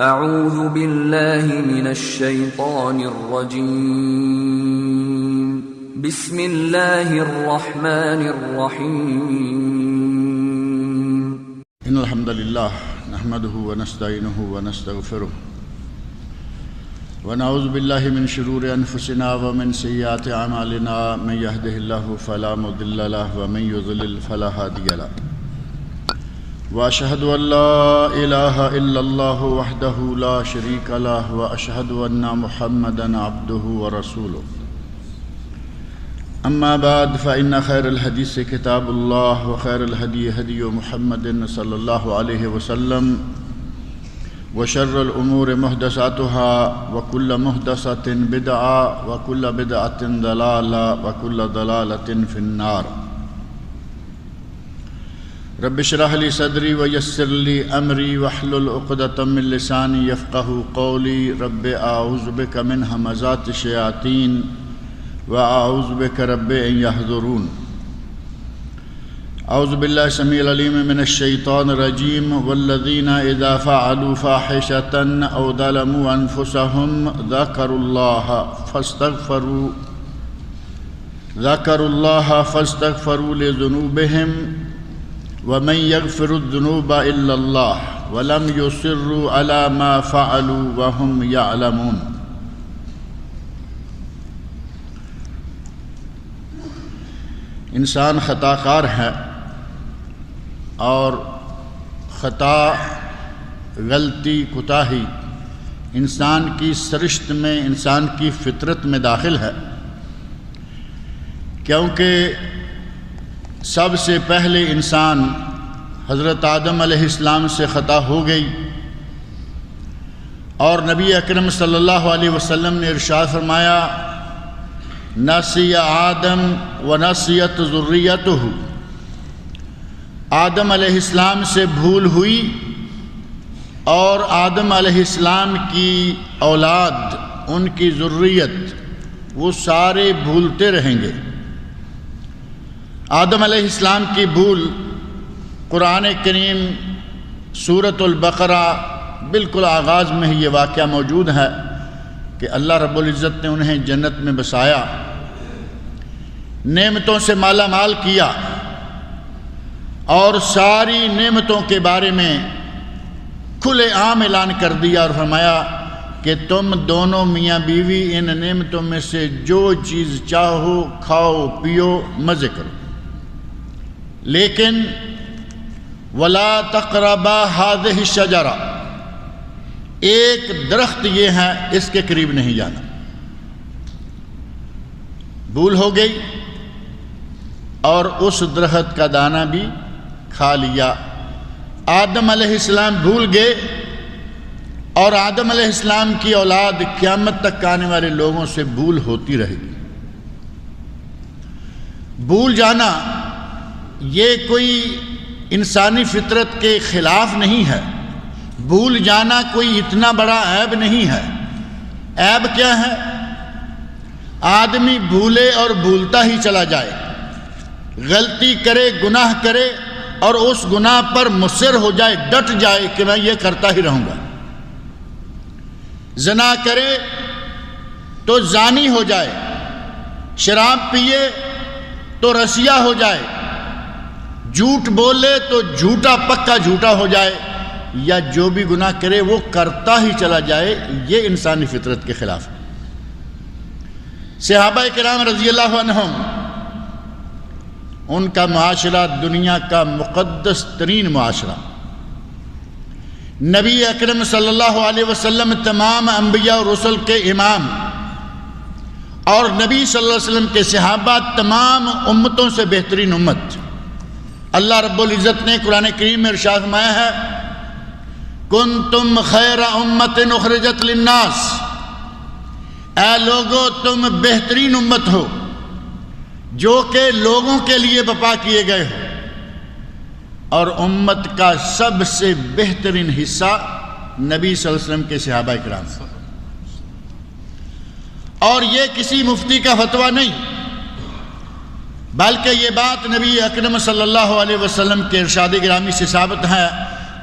اعوذ باللہ من الشیطان الرجیم بسم اللہ الرحمن الرحیم ان الحمد للہ نحمده ونستعینه ونستغفره ونعوذ باللہ من شرور انفسنا ومن سیئات اعمالنا من يهده الله فلا مضل له ومن يضلل فلا هادي له واشهد ان لا اله الا الله وحده لا شريك له واشهد ان محمدا عبده ورسوله اما بعد فان خير الحديث كتاب الله وخير الهدي هدي محمد صلى الله عليه وسلم وشر الامور محدثاتها وكل محدثة بدعة وكل بدعة ضلالة وكل ضلالة في النار رب اشرح لي صدري ويسر لي امري واحلل عقدة من لساني يفقهوا قولي رب اعوذ بك من همزات الشياطين واعوذ بك رب ان يحضرون اعوذ باللہ السمیع العلیم من الشیطان الرجیم والذین اذا فعلوا فاحشة او ظلموا انفسهم ذکروا اللہ فاستغفروا لذنوبهم ومن يغفر الذنوب الا اللہ ولم يصروا على ما فعلوا وهم يعلمون۔ انسان خطا کار ہے اور خطا، غلطی، کوتاہی انسان کی سرشت میں، انسان کی فطرت میں داخل ہے، کیونکہ سب سے پہلے انسان حضرت آدم علیہ السلام سے خطا ہو گئی، اور نبی اکرم صلی اللہ علیہ وسلم نے ارشاد فرمایا نسی آدم ونسیت ذریتہ، آدم علیہ السلام سے بھول ہوئی اور آدم علیہ السلام کی اولاد، ان کی ذریت، وہ سارے بھولتے رہیں گے۔ آدم علیہ السلام کی بھول قرآن کریم سورۃ البقرہ بالکل آغاز میں ہی یہ واقعہ موجود ہے کہ اللہ رب العزت نے انہیں جنت میں بسایا، نعمتوں سے مالا مال کیا، اور ساری نعمتوں کے بارے میں کھلے عام اعلان کر دیا اور فرمایا کہ تم دونوں میاں بیوی ان نعمتوں میں سے جو چیز چاہو کھاؤ پیو مزے کرو، لیکن وَلَا تَقْرَبَا هَذِهِ الشَّجَرَةَ، ایک درخت یہ ہے اس کے قریب نہیں جانا۔ بھول ہو گئی اور اس درخت کا دانہ بھی کھا لیا۔ آدم علیہ السلام بھول گئے، اور آدم علیہ السلام کی اولاد قیامت تک آنے والے لوگوں سے بھول ہوتی رہے گی۔ بھول جانا یہ کوئی انسانی فطرت کے خلاف نہیں ہے، بھول جانا کوئی اتنا بڑا عیب نہیں ہے۔ عیب کیا ہے؟ آدمی بھولے اور بھولتا ہی چلا جائے، غلطی کرے، گناہ کرے اور اس گناہ پر مصر ہو جائے، ڈٹ جائے کہ میں یہ کرتا ہی رہوں گا۔ زنا کرے تو زانی ہو جائے، شراب پیے تو رسیا ہو جائے، جھوٹ بولے تو جھوٹا پکا جھوٹا ہو جائے، یا جو بھی گناہ کرے وہ کرتا ہی چلا جائے، یہ انسانی فطرت کے خلاف ہے۔ صحابہ کرام رضی اللہ عنہم، ان کا معاشرہ دنیا کا مقدس ترین معاشرہ، نبی اکرم صلی اللہ علیہ وسلم تمام انبیاء اور رسل کے امام، اور نبی صلی اللہ علیہ وسلم کے صحابہ تمام امتوں سے بہترین امت۔ اللہ رب العزت نے قرآن کریم میں ارشاد فرمایا ہے کنتم خیر امت اخرجت للناس، اے لوگو تم بہترین امت ہو جو کہ لوگوں کے لیے بپا کیے گئے ہو، اور امت کا سب سے بہترین حصہ نبی صلی اللہ علیہ وسلم کے صحابہ کرام، اور یہ کسی مفتی کا فتویٰ نہیں، بلکہ یہ بات نبی اکرم صلی اللہ علیہ وسلم کے ارشاد گرامی سے ثابت ہے۔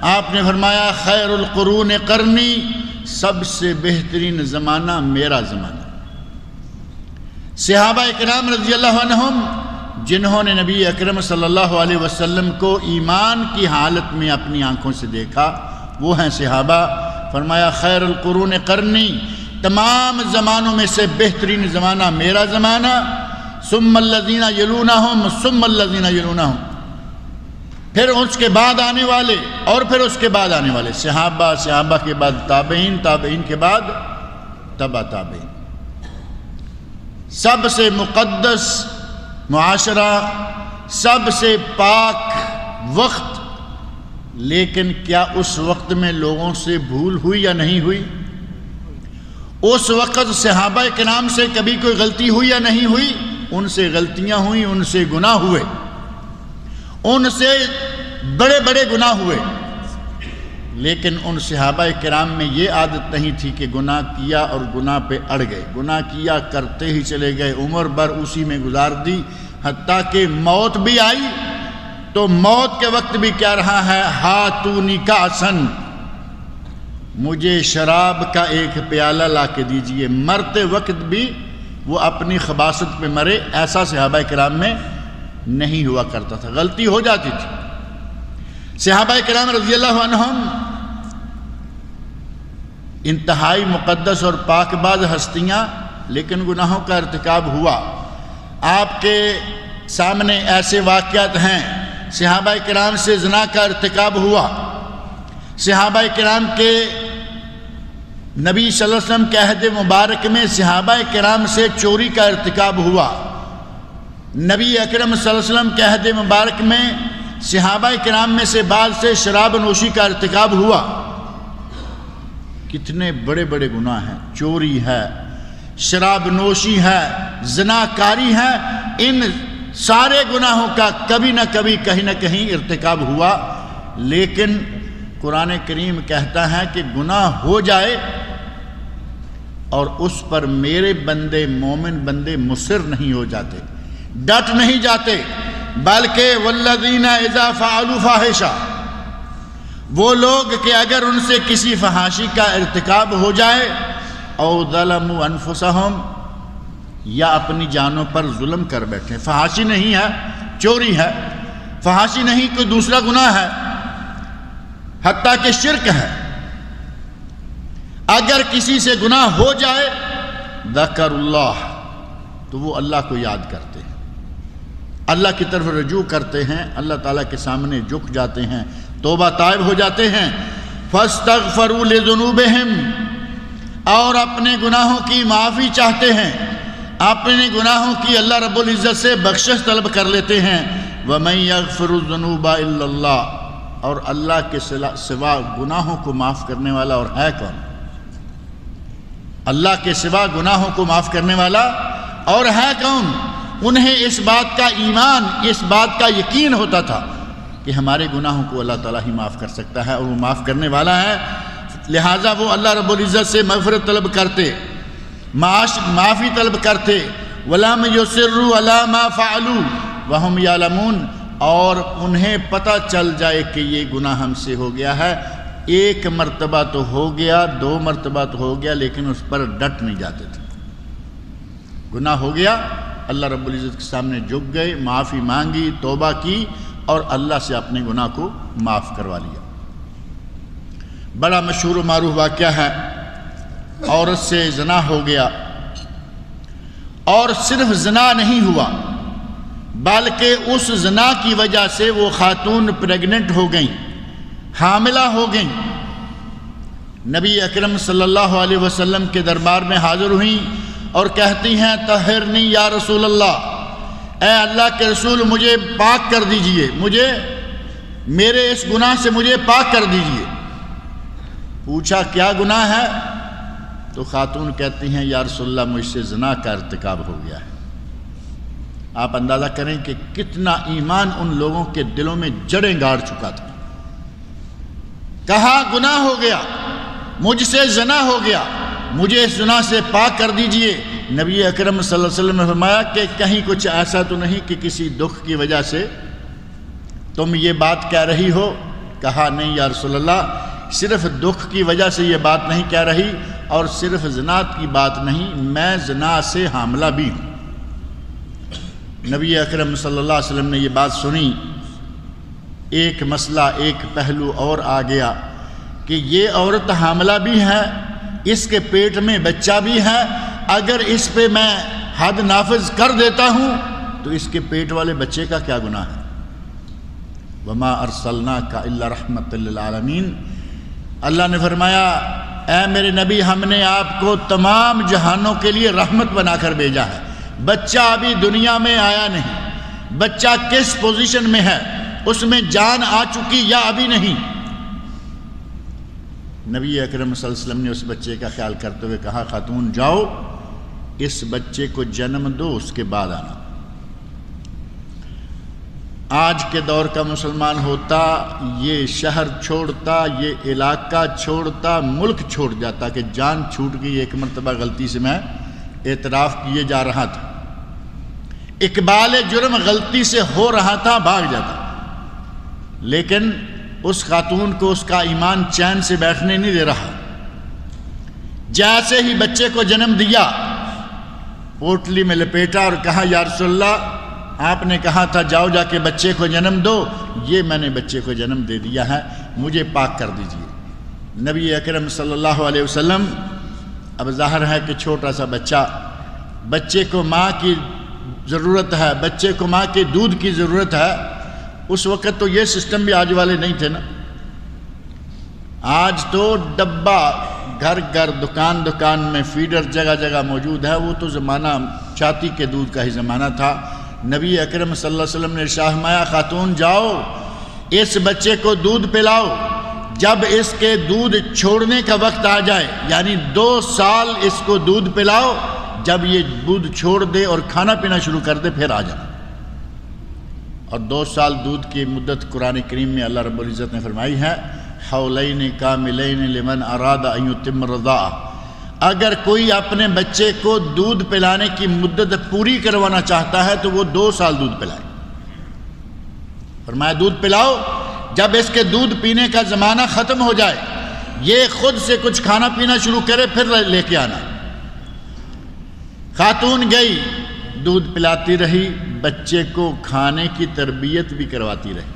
آپ نے فرمایا خیر القرون قرنی، سب سے بہترین زمانہ میرا زمانہ۔ صحابہ کرام رضی اللہ عنہم جنہوں نے نبی اکرم صلی اللہ علیہ وسلم کو ایمان کی حالت میں اپنی آنکھوں سے دیکھا وہ ہیں صحابہ۔ فرمایا خیر القرون قرنی، تمام زمانوں میں سے بہترین زمانہ میرا زمانہ، ثم الذین یلونہم ثم الذین یلونہم، پھر اس کے بعد آنے والے اور پھر اس کے بعد آنے والے، صحابہ، صحابہ کے بعد تابعین، تابعین کے بعد تبع تابعین۔ سب سے مقدس معاشرہ، سب سے پاک وقت، لیکن کیا اس وقت میں لوگوں سے بھول ہوئی یا نہیں ہوئی؟ اس وقت صحابہ کرام سے کبھی کوئی غلطی ہوئی یا نہیں ہوئی؟ ان سے غلطیاں ہوئیں، ان سے گناہ ہوئے، ان سے بڑے بڑے گناہ ہوئے، لیکن ان صحابہ کرام میں یہ عادت نہیں تھی کہ گناہ کیا اور گناہ پہ اڑ گئے، گناہ کیا کرتے ہی چلے گئے، عمر بھر اسی میں گزار دی، حتیٰ کہ موت بھی آئی تو موت کے وقت بھی کیا رہا ہے، ہاتونی کاسن، مجھے شراب کا ایک پیالہ لا کے دیجئے۔ مرتے وقت بھی وہ اپنی خباثت پہ مرے، ایسا صحابہ کرام میں نہیں ہوا کرتا تھا، غلطی ہو جاتی تھی۔ صحابہ کرام رضی اللہ عنہم انتہائی مقدس اور پاک باز ہستیاں، لیکن گناہوں کا ارتکاب ہوا۔ آپ کے سامنے ایسے واقعات ہیں، صحابہ کرام سے زنا کا ارتکاب ہوا، صحابہ کرام کے نبی صلی اللہ علیہ وسلم کے عہد مبارک میں صحابہ کرام سے چوری کا ارتکاب ہوا، نبی اکرم صلی اللہ علیہ وسلم کے عہد مبارک میں صحابہ کرام میں سے بعض سے شراب نوشی کا ارتکاب ہوا۔ کتنے بڑے بڑے گناہ ہیں، چوری ہے، شراب نوشی ہے، زناکاری ہے، ان سارے گناہوں کا کبھی نہ کبھی کہیں نہ کہیں ارتکاب ہوا، لیکن قرآن کریم کہتا ہے کہ گناہ ہو جائے اور اس پر میرے بندے، مومن بندے مصر نہیں ہو جاتے، ڈٹ نہیں جاتے، بلکہ والذین اذا فعلوا فاحشہ، وہ لوگ کہ اگر ان سے کسی فحاشی کا ارتکاب ہو جائے، او ظلموا انفسہم، یا اپنی جانوں پر ظلم کر بیٹھے، فحاشی نہیں ہے چوری ہے، فحاشی نہیں کوئی دوسرا گناہ ہے، حتیٰ کہ شرک ہے، اگر کسی سے گناہ ہو جائے ذکر اللہ، تو وہ اللہ کو یاد کرتے ہیں، اللہ کی طرف رجوع کرتے ہیں، اللہ تعالیٰ کے سامنے جھک جاتے ہیں، توبہ طائب ہو جاتے ہیں، فاستغفروا لذنوبہم، اور اپنے گناہوں کی معافی چاہتے ہیں، اپنے گناہوں کی اللہ رب العزت سے بخشش طلب کر لیتے ہیں، وَمَن يَغْفِرُ الذُّنُوبَ إِلَّا اللَّهُ، اور اللہ کے سوا گناہوں کو معاف کرنے والا اور ہے کون؟ اللہ کے سوا گناہوں کو معاف کرنے والا اور ہے کون؟ انہیں اس بات کا ایمان، اس بات کا یقین ہوتا تھا کہ ہمارے گناہوں کو اللہ تعالیٰ ہی معاف کر سکتا ہے اور وہ معاف کرنے والا ہے، لہٰذا وہ اللہ رب العزت سے مغفرت طلب کرتے، معافی طلب کرتے، وَلَمْ يُصِرُّوا عَلَىٰ مَا فَعَلُوا وَهُمْ يَعْلَمُونَ، اور انہیں پتہ چل جائے کہ یہ گناہ ہم سے ہو گیا ہے، ایک مرتبہ تو ہو گیا، دو مرتبہ تو ہو گیا، لیکن اس پر ڈٹ نہیں جاتے تھے، گناہ ہو گیا، اللہ رب العزت کے سامنے جھک گئے، معافی مانگی، توبہ کی اور اللہ سے اپنے گناہ کو معاف کروا لیا۔ بڑا مشہور و معروف واقعہ ہے، عورت سے زنا ہو گیا، اور صرف زنا نہیں ہوا بلکہ اس زنا کی وجہ سے وہ خاتون پریگننٹ ہو گئیں، حاملہ ہو گئیں، نبی اکرم صلی اللہ علیہ وسلم کے دربار میں حاضر ہوئیں اور کہتی ہیں طہرنی یا رسول اللہ، اے اللہ کے رسول مجھے پاک کر دیجئے، مجھے میرے اس گناہ سے مجھے پاک کر دیجئے۔ پوچھا کیا گناہ ہے؟ تو خاتون کہتی ہیں یا رسول اللہ مجھ سے زنا کا ارتکاب ہو گیا ہے۔ آپ اندازہ کریں کہ کتنا ایمان ان لوگوں کے دلوں میں جڑیں گاڑ چکا تھا۔ کہا گناہ ہو گیا، مجھ سے زنا ہو گیا، مجھے اس زنا سے پاک کر دیجئے۔ نبی اکرم صلی اللہ علیہ وسلم نے فرمایا کہ کہیں کچھ ایسا تو نہیں کہ کسی دکھ کی وجہ سے تم یہ بات کہہ رہی ہو؟ کہا نہیں یا رسول اللہ، صرف دکھ کی وجہ سے یہ بات نہیں کہہ رہی، اور صرف زنا کی بات نہیں، میں زنا سے حاملہ بھی ہوں۔ نبی اکرم صلی اللہ علیہ وسلم نے یہ بات سنی، ایک مسئلہ، ایک پہلو اور آ گیا کہ یہ عورت حاملہ بھی ہے، اس کے پیٹ میں بچہ بھی ہے، اگر اس پہ میں حد نافذ کر دیتا ہوں تو اس کے پیٹ والے بچے کا کیا گناہ ہے؟ وما ارسلناک الا رحمۃ للعالمین۔ اللہ نے فرمایا اے میرے نبی، ہم نے آپ کو تمام جہانوں کے لیے رحمت بنا کر بھیجا ہے۔ بچہ ابھی دنیا میں آیا نہیں، بچہ کس پوزیشن میں ہے، اس میں جان آ چکی یا ابھی نہیں؟ نبی اکرم صلی اللہ علیہ وسلم نے اس بچے کا خیال کرتے ہوئے کہا خاتون جاؤ اس بچے کو جنم دو، اس کے بعد آنا۔ آج کے دور کا مسلمان ہوتا یہ شہر چھوڑتا، یہ علاقہ چھوڑتا، ملک چھوڑ جاتا کہ جان چھوٹ گئی، ایک مرتبہ غلطی سے میں اعتراف کیے جا رہا تھا، اقبال جرم غلطی سے ہو رہا تھا، بھاگ جاتا۔ لیکن اس خاتون کو اس کا ایمان چین سے بیٹھنے نہیں دے رہا۔ جیسے ہی بچے کو جنم دیا، پوٹلی میں لپیٹا اور کہا یا رسول اللہ، آپ نے کہا تھا جاؤ جا کے بچے کو جنم دو، یہ میں نے بچے کو جنم دے دیا ہے، مجھے پاک کر دیجئے۔ نبی اکرم صلی اللہ علیہ وسلم، اب ظاہر ہے کہ چھوٹا سا بچہ، بچے کو ماں کی ضرورت ہے، بچے کو ماں کے دودھ کی ضرورت ہے۔ اس وقت تو یہ سسٹم بھی آج والے نہیں تھے نا، آج تو ڈبہ گھر گھر، دکان دکان میں فیڈر جگہ جگہ موجود ہے، وہ تو زمانہ چھاتی کے دودھ کا ہی زمانہ تھا۔ نبی اکرم صلی اللہ علیہ وسلم نے ارشاد فرمایا خاتون جاؤ اس بچے کو دودھ پلاؤ، جب اس کے دودھ چھوڑنے کا وقت آ جائے، یعنی 2 سال اس کو دودھ پلاؤ، جب یہ دودھ چھوڑ دے اور کھانا پینا شروع کر دے پھر آ جانا۔ اور 2 سال دودھ کی مدت قرآن کریم میں اللہ رب العزت نے فرمائی ہے حولین کاملین لمن اراد ان یتم الرضاعہ۔ اگر کوئی اپنے بچے کو دودھ پلانے کی مدت پوری کروانا چاہتا ہے تو وہ 2 سال دودھ پلائے۔ فرمایا دودھ پلاؤ، جب اس کے دودھ پینے کا زمانہ ختم ہو جائے، یہ خود سے کچھ کھانا پینا شروع کرے پھر لے کے آنا۔ خاتون گئی، دودھ پلاتی رہی، بچے کو کھانے کی تربیت بھی کرواتی رہی،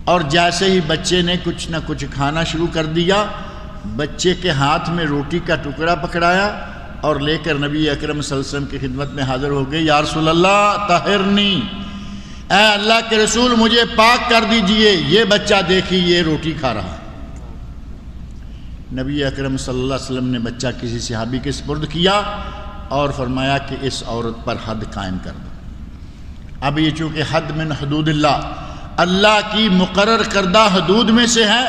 اور جیسے ہی بچے نے کچھ نہ کچھ کھانا شروع کر دیا، بچے کے ہاتھ میں روٹی کا ٹکڑا پکڑایا اور لے کر نبی اکرم صلی اللہ علیہ وسلم کی خدمت میں حاضر ہو گئی۔ یا رسول اللہ طہرنی، اے اللہ کے رسول مجھے پاک کر دیجئے، یہ بچہ دیکھی یہ روٹی کھا رہا ہے۔ نبی اکرم صلی اللہ علیہ وسلم نے بچہ کسی صحابی کے سپرد کیا اور فرمایا کہ اس عورت پر حد قائم کر دو۔ اب یہ چونکہ حد من حدود اللہ کی مقرر کردہ حدود میں سے ہے،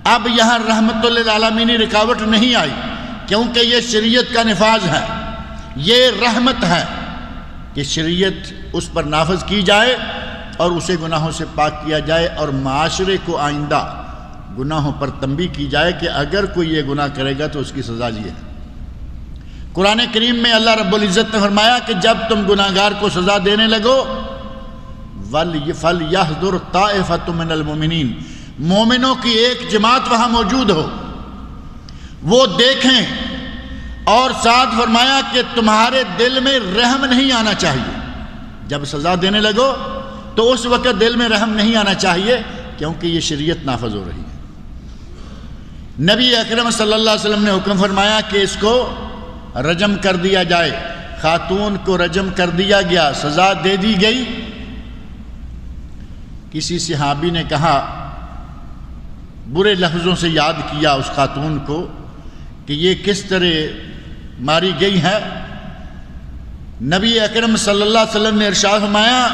اب یہاں رحمت للعالمین رکاوٹ نہیں آئی، کیونکہ یہ شریعت کا نفاذ ہے، یہ رحمت ہے کہ شریعت اس پر نافذ کی جائے اور اسے گناہوں سے پاک کیا جائے، اور معاشرے کو آئندہ گناہوں پر تنبیہ کی جائے کہ اگر کوئی یہ گناہ کرے گا تو اس کی سزا یہ ہے۔ قرآن کریم میں اللہ رب العزت نے فرمایا کہ جب تم گناہگار کو سزا دینے لگو فَلْيَحْذُرْ طَائِفَةٌ مِّنَ الْمُؤْمِنِينَ، مومنوں کی ایک جماعت وہاں موجود ہو، وہ دیکھیں، اور ساتھ فرمایا کہ تمہارے دل میں رحم نہیں آنا چاہیے۔ جب سزا دینے لگو تو اس وقت دل میں رحم نہیں آنا چاہیے، کیونکہ یہ شریعت نافذ ہو رہی ہے۔ نبی اکرم صلی اللہ علیہ وسلم نے حکم فرمایا کہ اس کو رجم کر دیا جائے۔ خاتون کو رجم کر دیا گیا، سزا دے دی گئی۔ کسی صحابی نے کہا، برے لفظوں سے یاد کیا اس خاتون کو کہ یہ کس طرح ماری گئی ہے۔ نبی اکرم صلی اللہ علیہ وسلم نے ارشاد فرمایا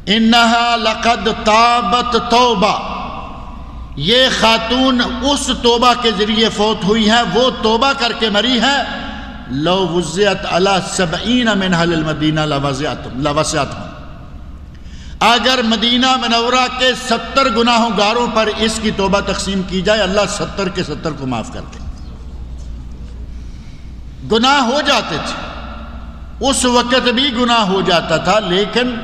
انہا لقد تابت توبہ، یہ خاتون اس توبہ کے ذریعے فوت ہوئی ہے، وہ توبہ کر کے مری ہے۔ لو وزعت علی 70 من اہل المدینہ لوسعتہم، اگر مدینہ منورہ کے 70 گناہوں گاروں پر اس کی توبہ تقسیم کی جائے، اللہ 70 کے 70 کو معاف کر دے۔ گناہ ہو جاتے تھے، اس وقت بھی گناہ ہو جاتا تھا، لیکن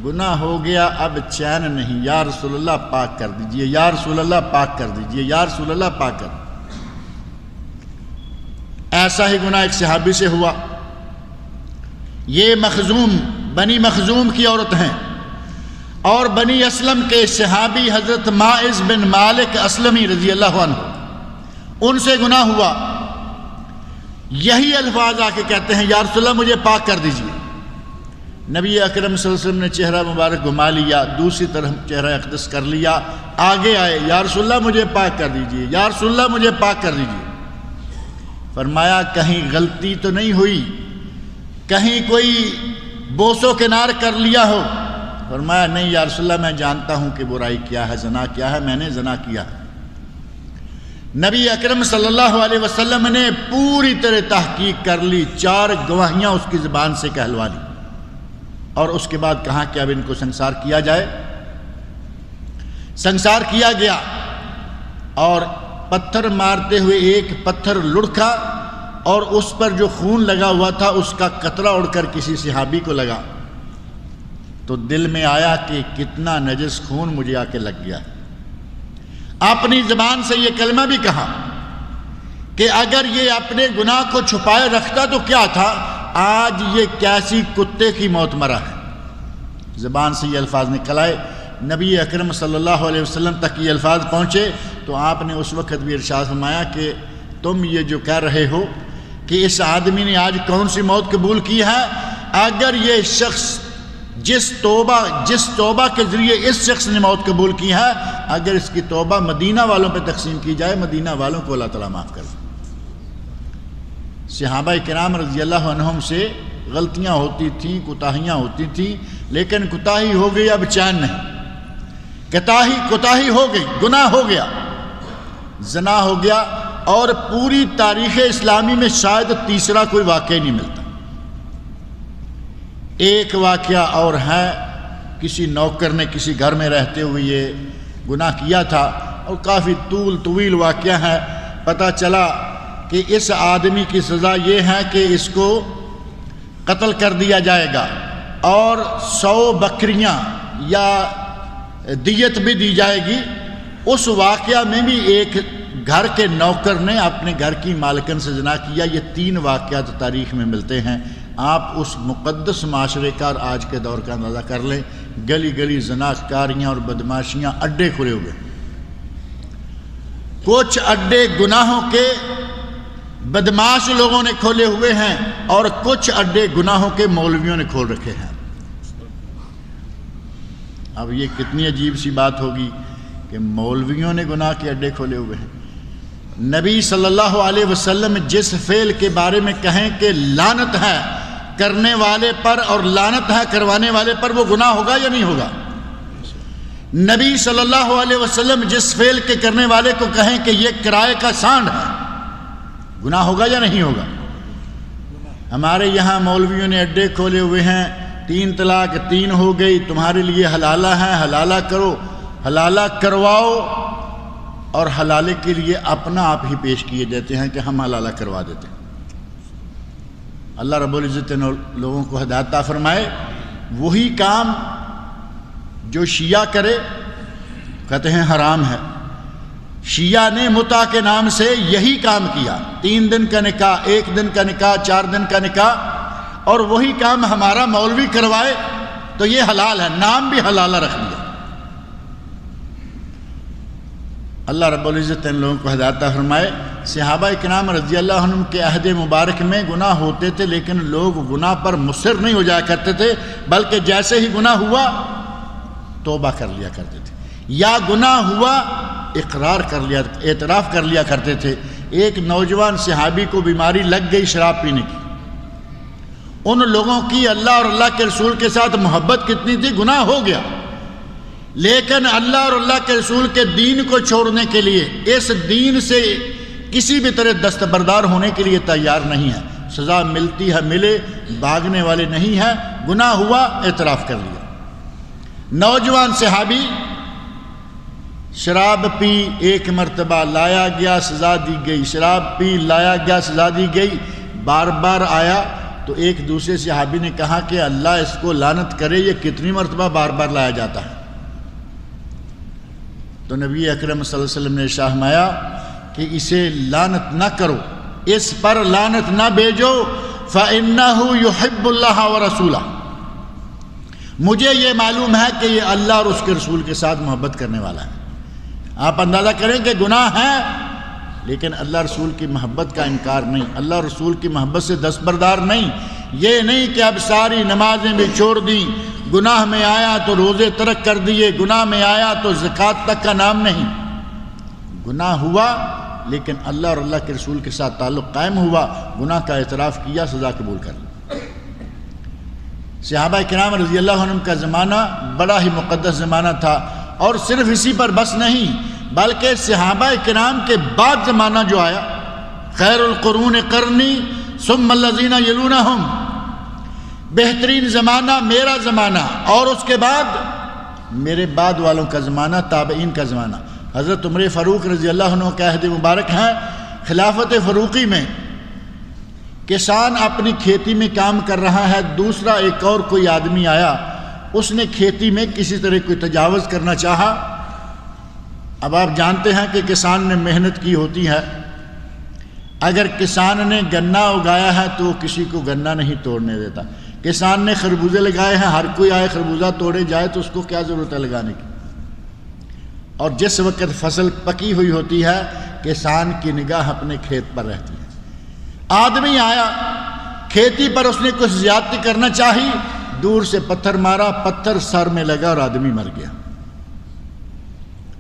گناہ ہو گیا اب چین نہیں، یا رسول اللہ پاک کر دیجئے، یا رسول اللہ پاک کر دیجئے، یا رسول اللہ پاک کر دیجئے۔ ایسا ہی گناہ ایک صحابی سے ہوا۔ یہ مخزوم، بنی مخزوم کی عورت ہیں، اور بنی اسلم کے صحابی حضرت ماعز بن مالک اسلمی رضی اللہ عنہ، ان سے گناہ ہوا۔ یہی الفاظ آ کے کہتے ہیں یا رسول اللہ مجھے پاک کر دیجئے۔ نبی اکرم صلی اللہ علیہ وسلم نے چہرہ مبارک گھما لیا، دوسری طرف چہرہ اقدس کر لیا، آگے آئے یا رسول اللہ مجھے پاک کر دیجئے، یا رسول اللہ مجھے پاک کر دیجئے۔ فرمایا کہیں غلطی تو نہیں ہوئی، کہیں کوئی بوس و کنار کر لیا ہو؟ فرمایا نہیں یا رسول اللہ میں جانتا ہوں کہ برائی کیا ہے، زنا کیا ہے، میں نے زنا کیا ہے۔ نبی اکرم صلی اللہ علیہ وسلم نے پوری طرح تحقیق کر لی، 4 گواہیاں اس کی زبان سے کہلوا لی، اور اس کے بعد کہا کہ اب ان کو سنسار کیا جائے۔ سنسار کیا گیا، اور پتھر مارتے ہوئے ایک پتھر لڑکا، اور اس پر جو خون لگا ہوا تھا اس کا قطرہ اڑ کر کسی صحابی کو لگا، تو دل میں آیا کہ کتنا نجس خون مجھے آ کے لگ گیا۔ اپنی زبان سے یہ کلمہ بھی کہا کہ اگر یہ اپنے گناہ کو چھپائے رکھتا تو کیا تھا، آج یہ کیسی کتے کی موت مرا ہے۔ زبان سے یہ الفاظ نکل آئے، نبی اکرم صلی اللہ علیہ وسلم تک یہ الفاظ پہنچے، تو آپ نے اس وقت بھی ارشاد فرمایا کہ تم یہ جو کہہ رہے ہو کہ اس آدمی نے آج کون سی موت قبول کی ہے، اگر یہ شخص جس توبہ کے ذریعے اس شخص نے موت قبول کی ہے، اگر اس کی توبہ مدینہ والوں پہ تقسیم کی جائے، مدینہ والوں کو اللہ تعالیٰ معاف کر دے۔ صحابہ کرام رضی اللہ عنہم سے غلطیاں ہوتی تھیں، کوتاہیاں ہوتی تھیں، لیکن کوتاہی ہو گئی اب چین نہیں، کوتاہی ہو گئی، گناہ ہو گیا، زنا ہو گیا، اور پوری تاریخ اسلامی میں شاید تیسرا کوئی واقعہ نہیں ملتا۔ ایک واقعہ اور ہے، کسی نوکر نے کسی گھر میں رہتے ہوئے یہ گناہ کیا تھا، اور کافی طویل واقعہ ہے۔ پتہ چلا کہ اس آدمی کی سزا یہ ہے کہ اس کو قتل کر دیا جائے گا، اور 100 بکریاں یا دیت بھی دی جائے گی۔ اس واقعہ میں بھی ایک گھر کے نوکر نے اپنے گھر کی مالکن سے زنا کیا۔ یہ 3 واقعات تاریخ میں ملتے ہیں۔ آپ اس مقدس معاشرے کا اور آج کے دور کا اندازہ کر لیں، گلی گلی زناکاریاں اور بدماشیاں اڈے کھلے ہوئے، کچھ اڈے گناہوں کے بدماش لوگوں نے کھولے ہوئے ہیں، اور کچھ اڈے گناہوں کے مولویوں نے کھول رکھے ہیں۔ اب یہ کتنی عجیب سی بات ہوگی کہ مولویوں نے گناہ کے اڈے کھولے ہوئے ہیں۔ نبی صلی اللہ علیہ وسلم جس فعل کے بارے میں کہیں کہ لعنت ہے کرنے والے پر اور لعنت ہے کروانے والے پر، وہ گناہ ہوگا یا نہیں ہوگا؟ نبی صلی اللہ علیہ وسلم جس فعل کے کرنے والے کو کہیں کہ یہ کرائے کا سانڈ ہے، گناہ ہوگا یا نہیں ہوگا؟ ہمارے یہاں مولویوں نے اڈے کھولے ہوئے ہیں، 3 طلاق 3 ہو گئی، تمہارے لیے حلالہ ہے، حلالہ کرو، حلالہ کرواؤ، اور حلالے کے لیے اپنا آپ ہی پیش کیے جاتے ہیں کہ ہم حلالہ کروا دیتے ہیں۔ اللہ رب العزت نے لوگوں کو ہدایت عطا فرمائے۔ وہی کام جو شیعہ کرے کہتے ہیں حرام ہے۔ شیعہ نے متع کے نام سے یہی کام کیا، 3 دن کا نکاح، 1 دن کا نکاح، 4 دن کا نکاح، اور وہی کام ہمارا مولوی کروائے تو یہ حلال ہے، نام بھی حلالہ رکھ دیا۔ اللہ رب العزت ان لوگوں کو ہدایت عطا فرمائے۔ صحابہ کرام رضی اللہ عنہم کے عہد مبارک میں گناہ ہوتے تھے، لیکن لوگ گناہ پر مصر نہیں ہو جایا کرتے تھے، بلکہ جیسے ہی گناہ ہوا توبہ کر لیا کرتے تھے، یا گناہ ہوا اقرار کر لیا، اعتراف کر لیا کرتے تھے۔ ایک نوجوان صحابی کو بیماری لگ گئی شراب پینے کی، ان لوگوں کی اللہ اور اللہ کے رسول کے ساتھ محبت کتنی تھی، گناہ ہو گیا، لیکن اللہ اور اللہ کے رسول کے دین کو چھوڑنے کے لیے، اس دین سے کسی بھی طرح دستبردار ہونے کے لیے تیار نہیں ہے۔ سزا ملتی ہے ملے، بھاگنے والے نہیں ہیں۔ گناہ ہوا اعتراف کر لیا۔ نوجوان صحابی شراب پی، 1 مرتبہ لایا گیا، سزا دی گئی، شراب پی، لایا گیا، سزا دی گئی، بار بار آیا، تو ایک دوسرے صحابی نے کہا کہ اللہ اس کو لعنت کرے، یہ کتنی مرتبہ بار بار لایا جاتا ہے؟ تو نبی اکرم صلی اللہ علیہ وسلم نے ارشاد فرمایا کہ اسے لعنت نہ کرو، اس پر لعنت نہ بھیجو، فَإِنَّهُ يُحِبُّ اللَّهَ وَرَسُولَهُ، مجھے یہ معلوم ہے کہ یہ اللہ اور اس کے رسول کے ساتھ محبت کرنے والا ہے۔ آپ اندازہ کریں کہ گناہ ہے لیکن اللہ رسول کی محبت کا انکار نہیں، اللہ رسول کی محبت سے دستبردار نہیں۔ یہ نہیں کہ اب ساری نمازیں بھی چھوڑ دیں، گناہ میں آیا تو روزے ترک کر دیے، گناہ میں آیا تو زکوٰۃ تک کا نام نہیں۔ گناہ ہوا لیکن اللہ اور اللہ کے رسول کے ساتھ تعلق قائم ہوا، گناہ کا اعتراف کیا، سزا قبول کر لی۔ صحابہ کرام رضی اللہ عنہم کا زمانہ بڑا ہی مقدس زمانہ تھا، اور صرف اسی پر بس نہیں بلکہ صحابہ کرام کے بعد زمانہ جو آیا، خیر القرون قرنی ثم الذین یلونہم، بہترین زمانہ میرا زمانہ، اور اس کے بعد میرے بعد والوں کا زمانہ، تابعین کا زمانہ۔ حضرت عمر فاروق رضی اللہ عنہ کا عہد مبارک ہے، خلافت فاروقی میں کسان اپنی کھیتی میں کام کر رہا ہے، دوسرا ایک اور کوئی آدمی آیا، اس نے کھیتی میں کسی طرح کوئی تجاوز کرنا چاہا۔ اب آپ جانتے ہیں کہ کسان نے محنت کی ہوتی ہے، اگر کسان نے گنا اگایا ہے تو کسی کو گنا نہیں توڑنے دیتا، کسان نے خربوزے لگائے ہیں، ہر کوئی آئے خربوزہ توڑے جائے تو اس کو کیا ضرورت ہے لگانے کی۔ اور جس وقت فصل پکی ہوئی ہوتی ہے کسان کی نگاہ اپنے کھیت پر رہتی ہے، آدمی آیا کھیتی پر، اس نے کچھ زیادتی کرنا چاہی، دور سے پتھر مارا، پتھر سر میں لگا اور آدمی مر گیا۔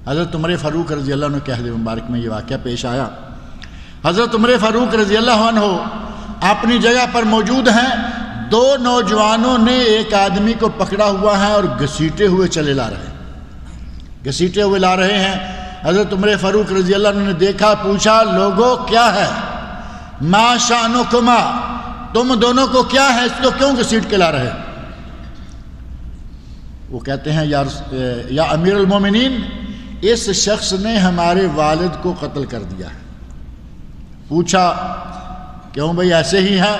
حضرت عمر فاروق رضی اللہ عنہ کے عہد مبارک میں یہ واقعہ پیش آیا۔ حضرت عمر فاروق رضی اللہ عنہ اپنی جگہ پر موجود ہیں، دو نوجوانوں نے ایک آدمی کو پکڑا ہوا ہے اور گھسیٹے ہوئے چلے لا رہے ہیں، گھسیٹے ہوئے لا رہے ہیں۔ حضرت عمر فاروق رضی اللہ عنہ نے دیکھا، پوچھا لوگو کیا ہے؟ ما شانکما، تم دونوں کو کیا ہے، اس کو کیوں گھسیٹ کے لا رہے؟ وہ کہتے ہیں یا امیر المومنین، اس شخص نے ہمارے والد کو قتل کر دیا ہے۔ پوچھا کیوں بھائی ایسے ہی ہے؟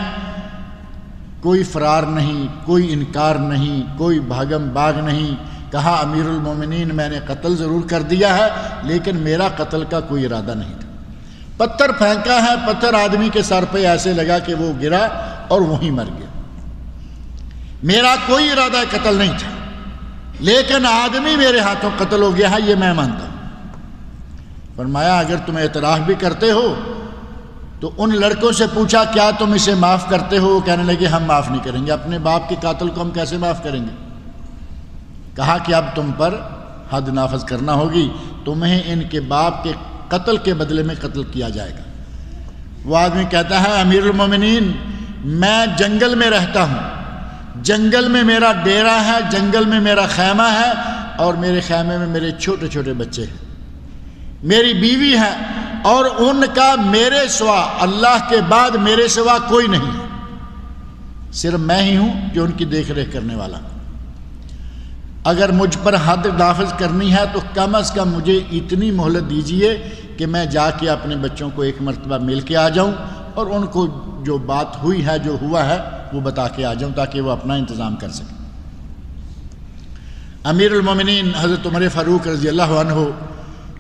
کوئی فرار نہیں، کوئی انکار نہیں، کوئی بھاگم باغ نہیں۔ کہا امیر المومنین میں نے قتل ضرور کر دیا ہے لیکن میرا قتل کا کوئی ارادہ نہیں تھا۔ پتھر پھینکا ہے، پتھر آدمی کے سر پہ ایسے لگا کہ وہ گرا اور وہیں مر گیا، میرا کوئی ارادہ قتل نہیں تھا، لیکن آدمی میرے ہاتھوں قتل ہو گیا ہے، یہ میں مانتا ہوں۔ فرمایا اگر تم اعتراف بھی کرتے ہو تو ان لڑکوں سے پوچھا کیا تم اسے معاف کرتے ہو؟ وہ کہنے لگے ہم معاف نہیں کریں گے، اپنے باپ کے قاتل کو ہم کیسے معاف کریں گے؟ کہا کہ اب تم پر حد نافذ کرنا ہوگی، تمہیں ان کے باپ کے قتل کے بدلے میں قتل کیا جائے گا۔ وہ آدمی کہتا ہے امیر المومنین میں جنگل میں رہتا ہوں، جنگل میں میرا ڈیرا ہے، جنگل میں میرا خیمہ ہے، اور میرے خیمے میں میرے چھوٹے چھوٹے بچے ہیں، میری بیوی ہے، اور ان کا میرے سوا، اللہ کے بعد میرے سوا کوئی نہیں ہے، صرف میں ہی ہوں جو ان کی دیکھ ریکھ کرنے والا ہوں۔ اگر مجھ پر حد نافذ کرنی ہے تو کم از کم مجھے اتنی مہلت دیجئے کہ میں جا کے اپنے بچوں کو ایک مرتبہ مل کے آ جاؤں اور ان کو جو بات ہوئی ہے، جو ہوا ہے وہ بتا کے آ جاؤں تاکہ وہ اپنا انتظام کر سکیں۔ امیر المومنین حضرت عمر فاروق رضی اللہ عنہ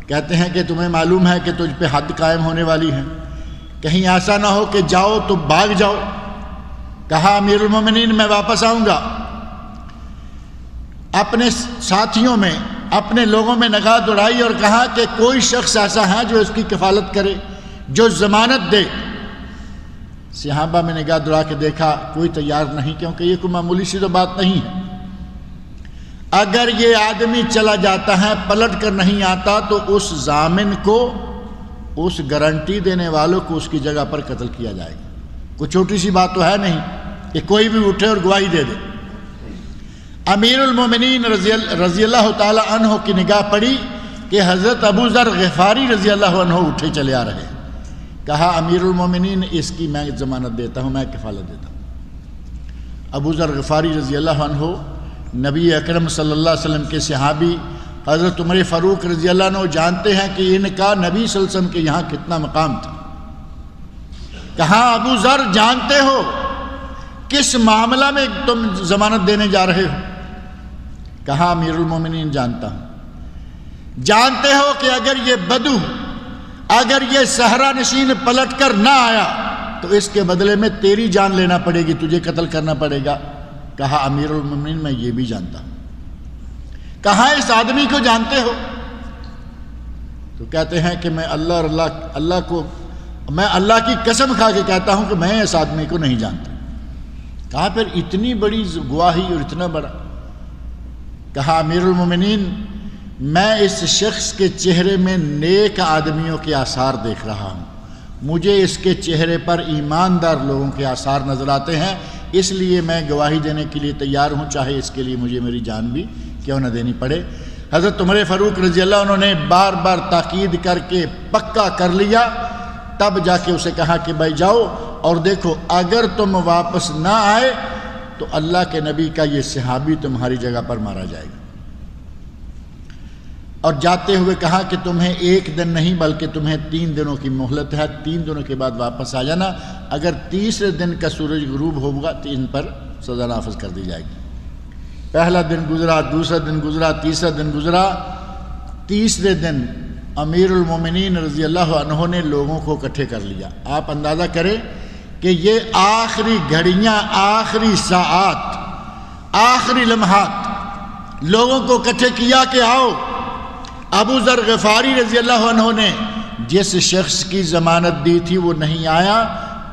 کہتے ہیں کہ تمہیں معلوم ہے کہ تجھ پہ حد قائم ہونے والی ہے، کہیں ایسا نہ ہو کہ جاؤ تو بھاگ جاؤ۔ کہا امیر المومنین میں واپس آؤں گا۔ اپنے ساتھیوں میں، اپنے لوگوں میں نگاہ دوڑائی اور کہا کہ کوئی شخص ایسا ہے جو اس کی کفالت کرے، جو ضمانت دے۔ صحابہ میں نگاہ دوڑا کے دیکھا کوئی تیار نہیں، کیونکہ یہ کوئی معمولی سی تو بات نہیں ہے۔ اگر یہ آدمی چلا جاتا ہے، پلٹ کر نہیں آتا، تو اس ضامن کو، اس گارنٹی دینے والوں کو اس کی جگہ پر قتل کیا جائے گا۔ کوئی چھوٹی سی بات تو ہے نہیں کہ کوئی بھی اٹھے اور گواہی دے دے۔ امیر المومنین رضی اللہ تعالی عنہ کی نگاہ پڑی کہ حضرت ابو ذر غفاری رضی اللہ عنہ اٹھے چلے آ رہے۔ کہا امیر المومنین اس کی میں ضمانت دیتا ہوں، میں کفالت دیتا ہوں۔ ابو ذر غفاری رضی اللہ عنہ نبی اکرم صلی اللہ علیہ وسلم کے صحابی حضرت عمر فاروق رضی اللہ عنہ جانتے ہیں کہ ان کا نبی صلی اللہ علیہ وسلم کے یہاں کتنا مقام تھا۔ کہا ابو ذر جانتے ہو کس معاملہ میں تم ضمانت دینے جا رہے ہو؟ کہا امیر المومنین جانتا ہوں۔ جانتے ہو کہ اگر یہ بدو، اگر یہ صحرا نشین پلٹ کر نہ آیا تو اس کے بدلے میں تیری جان لینا پڑے گی، تجھے قتل کرنا پڑے گا؟ کہا امیر المومنین میں یہ بھی جانتا ہوں۔ کہا اس آدمی کو جانتے ہو؟ تو کہتے ہیں کہ میں میں اللہ کی قسم کھا کے کہتا ہوں کہ میں اس آدمی کو نہیں جانتا۔ کہا پھر اتنی بڑی گواہی اور اتنا بڑا؟ کہا امیر المومنین میں اس شخص کے چہرے میں نیک آدمیوں کے آثار دیکھ رہا ہوں، مجھے اس کے چہرے پر ایماندار لوگوں کے آثار نظر آتے ہیں، اس لیے میں گواہی دینے کے لیے تیار ہوں، چاہے اس کے لیے مجھے میری جان بھی کیوں نہ دینی پڑے۔ حضرت عمر فاروق رضی اللہ عنہ نے بار بار تاکید کر کے پکا کر لیا، تب جا کے اسے کہا کہ بھائی جاؤ اور دیکھو، اگر تم واپس نہ آئے تو اللہ کے نبی کا یہ صحابی تمہاری جگہ پر مارا جائے گا۔ اور جاتے ہوئے کہا کہ تمہیں 1 دن نہیں بلکہ تمہیں 3 دنوں کی مہلت ہے، 3 دنوں کے بعد واپس آ جانا، اگر تیسرے دن کا سورج غروب ہوگا تو ان پر سزا نافذ کر دی جائے گی۔ پہلا دن گزرا، دوسرا دن گزرا، تیسرا دن گزرا، تیسرے دن امیر المومنین رضی اللہ عنہ نے لوگوں کو اکٹھے کر لیا۔ آپ اندازہ کریں کہ یہ آخری گھڑیاں، آخری ساعات، آخری لمحات لوگوں کو اکٹھے کیا کہ آؤ۔ ابو ذر غفاری رضی اللہ عنہ نے جس شخص کی ضمانت دی تھی وہ نہیں آیا،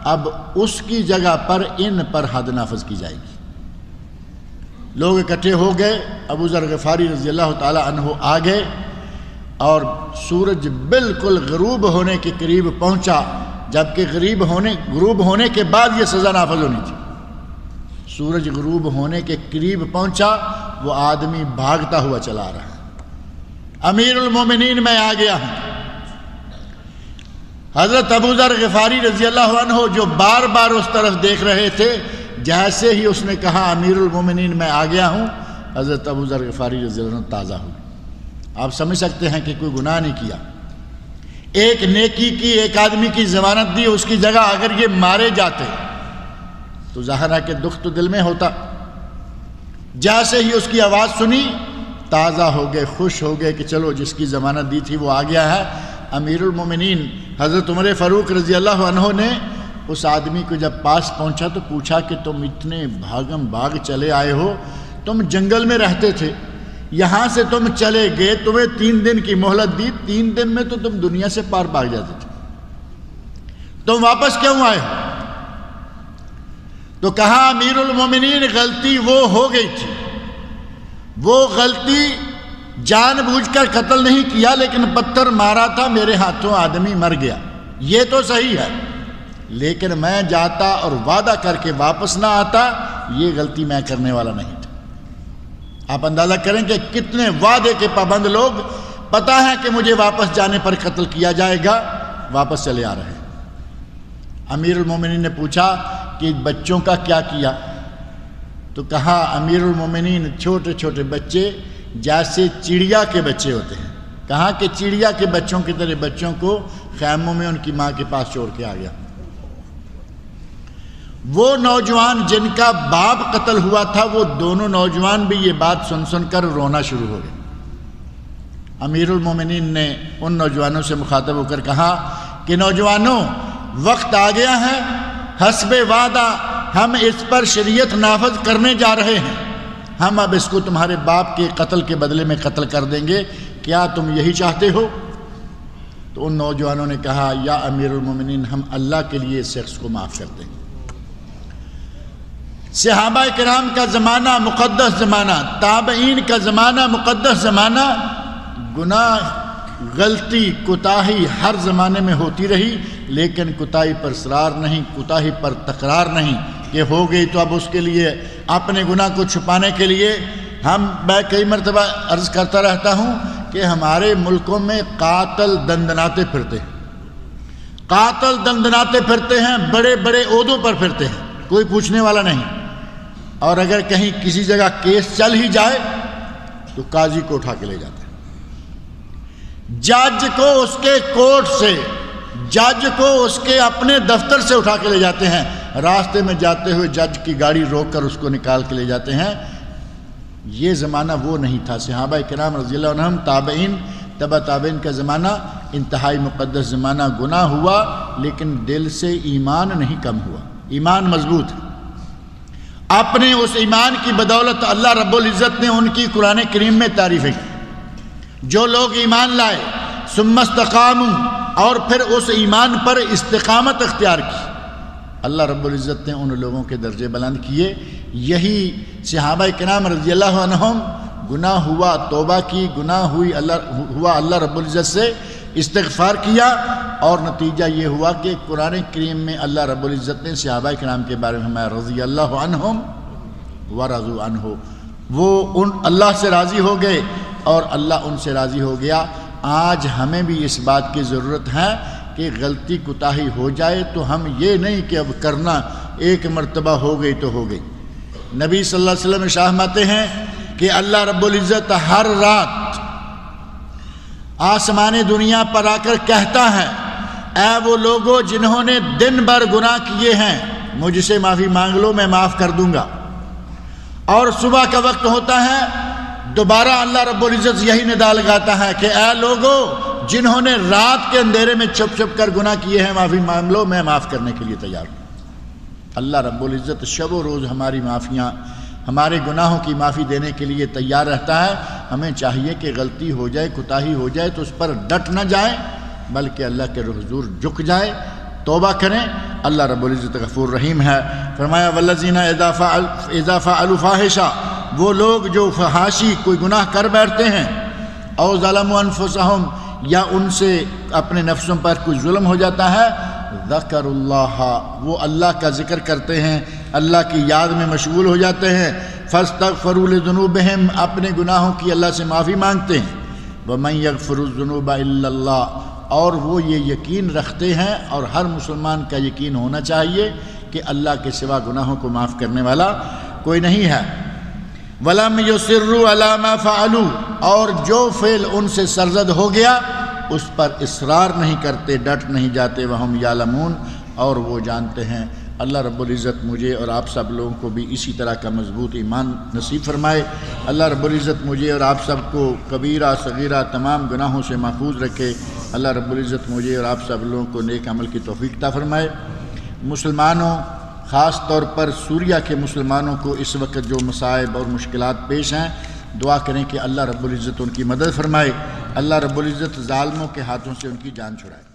اب اس کی جگہ پر ان پر حد نافذ کی جائے گی۔ لوگ اکٹھے ہو گئے، ابو ذر غفاری رضی اللہ تعالی عنہ آ گئے اور سورج بالکل غروب ہونے کے قریب پہنچا، جبکہ غروب ہونے کے بعد یہ سزا نافذ ہونی تھی۔ سورج غروب ہونے کے قریب پہنچا، وہ آدمی بھاگتا ہوا چلا رہا ہے۔ امیر المومنین میں آ گیا ہوں۔ حضرت ابو ذر غفاری رضی اللہ عنہ جو بار بار اس طرف دیکھ رہے تھے، جیسے ہی اس نے کہا امیر المومنین میں آ گیا ہوں، حضرت ابو ذر غفاری رضی اللہ عنہ تازہ ہو گئے۔ آپ سمجھ سکتے ہیں کہ کوئی گناہ نہیں کیا، ایک نیکی کی، ایک آدمی کی ضمانت دی، اس کی جگہ اگر یہ مارے جاتے تو ظاہر ہے کہ دکھ تو دل میں ہوتا۔ جیسے ہی اس کی آواز سنی تازہ ہو گئے، خوش ہو گئے کہ چلو جس کی ضمانت دی تھی وہ آ گیا ہے۔ امیر المومنین حضرت عمر فاروق رضی اللہ عنہ نے اس آدمی کو جب پاس پہنچا تو پوچھا کہ تم اتنے بھاگم بھاگ چلے آئے ہو، تم جنگل میں رہتے تھے، یہاں سے تم چلے گئے، تمہیں 3 دن کی مہلت دی، 3 دن میں تو تم دنیا سے پار بھاگ جاتے تھے، تم واپس کیوں آئے ہو؟ تو کہا امیر المومنین غلطی وہ ہو گئی تھی، وہ غلطی جان بوجھ کر قتل نہیں کیا، لیکن پتھر مارا تھا، میرے ہاتھوں آدمی مر گیا، یہ تو صحیح ہے، لیکن میں جاتا اور وعدہ کر کے واپس نہ آتا، یہ غلطی میں کرنے والا نہیں تھا۔ آپ اندازہ کریں کہ کتنے وعدے کے پابند لوگ، پتہ ہے کہ مجھے واپس جانے پر قتل کیا جائے گا، واپس چلے آ رہے ہیں۔ امیر المومنین نے پوچھا کہ بچوں کا کیا کیا؟ تو کہا امیر المومنین چھوٹے چھوٹے بچے جیسے چڑیا کے بچے ہوتے ہیں، کہا کہ چڑیا کے بچوں کی طرح بچوں کو خیموں میں ان کی ماں کے پاس چھوڑ کے آ گیا۔ وہ نوجوان جن کا باپ قتل ہوا تھا، وہ دونوں نوجوان بھی یہ بات سن سن کر رونا شروع ہو گئے۔ امیر المومنین نے ان نوجوانوں سے مخاطب ہو کر کہا کہ نوجوانوں، وقت آ گیا ہے، حسب وعدہ ہم اس پر شریعت نافذ کرنے جا رہے ہیں، ہم اب اس کو تمہارے باپ کے قتل کے بدلے میں قتل کر دیں گے، کیا تم یہی چاہتے ہو؟ تو ان نوجوانوں نے کہا یا امیر المومنین، ہم اللہ کے لیے اس شخص کو معاف کر دیں گے۔ صحابہ کرام کا زمانہ مقدس زمانہ، تابعین کا زمانہ مقدس زمانہ، گناہ، غلطی، کوتاہی ہر زمانے میں ہوتی رہی، لیکن کوتاہی پر اصرار نہیں، کوتاہی پر تکرار نہیں کہ ہو گئی تو اب اس کے لیے اپنے گناہ کو چھپانے کے لیے میں کئی مرتبہ عرض کرتا رہتا ہوں کہ ہمارے ملکوں میں قاتل دندناتے پھرتے ہیں، قاتل دندناتے پھرتے ہیں، بڑے بڑے عہدوں پر پھرتے ہیں، کوئی پوچھنے والا نہیں، اور اگر کہیں کسی جگہ کیس چل ہی جائے تو قاضی کو اٹھا کے لے جاتے ہیں، جج کو اس کے کورٹ سے، جج کو اس کے اپنے دفتر سے اٹھا کے لے جاتے ہیں، راستے میں جاتے ہوئے جج کی گاڑی روک کر اس کو نکال کے لے جاتے ہیں۔ یہ زمانہ وہ نہیں تھا۔ صحابہ کرام رضی اللہ عنہم، تابعین، تبع تابعین کا زمانہ انتہائی مقدس زمانہ، گناہ ہوا لیکن دل سے ایمان نہیں کم ہوا، ایمان مضبوط ہے۔ اپنے اس ایمان کی بدولت اللہ رب العزت نے ان کی قرآن کریم میں تعریفیں کی۔ جو لوگ ایمان لائے ثم استقاموا، اور پھر اس ایمان پر استقامت اختیار کی، اللہ رب العزت نے ان لوگوں کے درجے بلند کیے۔ یہی صحابہ کرام رضی اللہ عنہم، گناہ ہوا توبہ کی، گناہ ہوا اللہ رب العزت سے استغفار کیا، اور نتیجہ یہ ہوا کہ قرآن کریم میں اللہ رب العزت نے صحابہ کرام کے بارے میں فرمایا رضی اللہ عنہم ورضوا عنہ، وہ ان اللہ سے راضی ہو گئے اور اللہ ان سے راضی ہو گیا۔ آج ہمیں بھی اس بات کی ضرورت ہے کہ غلطی کوتاہی ہو جائے تو ہم یہ نہیں کہ اب کرنا، ایک مرتبہ ہو گئی تو ہو گئی۔ نبی صلی اللہ علیہ وسلم ارشاد فرماتے ہیں کہ اللہ رب العزت ہر رات آسمان دنیا پر آ کر کہتا ہے، اے وہ لوگوں جنہوں نے دن بھر گناہ کیے ہیں مجھ سے معافی مانگ لو، میں معاف کر دوں گا۔ اور صبح کا وقت ہوتا ہے، دوبارہ اللہ رب العزت یہی ندا لگاتا ہے کہ اے لوگوں جنہوں نے رات کے اندھیرے میں چھپ چھپ کر گناہ کیے ہیں معافی مانگ لو، میں معاف کرنے کے لیے تیار ہوں۔ اللہ رب العزت شب و روز ہماری معافیاں، ہمارے گناہوں کی معافی دینے کے لیے تیار رہتا ہے۔ ہمیں چاہیے کہ غلطی ہو جائے، کوتاہی ہو جائے تو اس پر ڈٹ نہ جائیں، بلکہ اللہ کے حضور جھک جائیں، توبہ کریں۔ اللہ رب العزت غفور رحیم ہے۔ فرمایا والذین اذا فعلوا فاحشہ، وہ لوگ جو فحاشی کوئی گناہ کر بیٹھتے ہیں، او ظلموا انفسہم، یا ان سے اپنے نفسوں پر کوئی ظلم ہو جاتا ہے، ذکر اللہ، وہ اللہ کا ذکر کرتے ہیں، اللہ کی یاد میں مشغول ہو جاتے ہیں، فاستغفروا لذنوبہم، اپنے گناہوں کی اللہ سے معافی مانگتے ہیں، ومن یغفر الذنوب الا اللہ، اور وہ یہ یقین رکھتے ہیں، اور ہر مسلمان کا یقین ہونا چاہیے کہ اللہ کے سوا گناہوں کو معاف کرنے والا کوئی نہیں ہے۔ وَلَمْ يُصِرُّوا عَلَى مَا فَعَلُوا، اور جو فعل ان سے سرزد ہو گیا اس پر اصرار نہیں کرتے، ڈٹ نہیں جاتے، وَهُمْ يَعْلَمُونَ، اور وہ جانتے ہیں۔ اللہ رب العزت مجھے اور آپ سب لوگوں کو بھی اسی طرح کا مضبوط ایمان نصیب فرمائے۔ اللہ رب العزت مجھے اور آپ سب کو کبیرہ صغیرہ تمام گناہوں سے محفوظ رکھے۔ اللہ رب العزت مجھے اور آپ سب لوگوں کو نیک عمل کی توفیق عطا فرمائے۔ مسلمانوں، خاص طور پر سوریہ کے مسلمانوں کو اس وقت جو مصائب اور مشکلات پیش ہیں، دعا کریں کہ اللہ رب العزت ان کی مدد فرمائے، اللہ رب العزت ظالموں کے ہاتھوں سے ان کی جان چھڑائے۔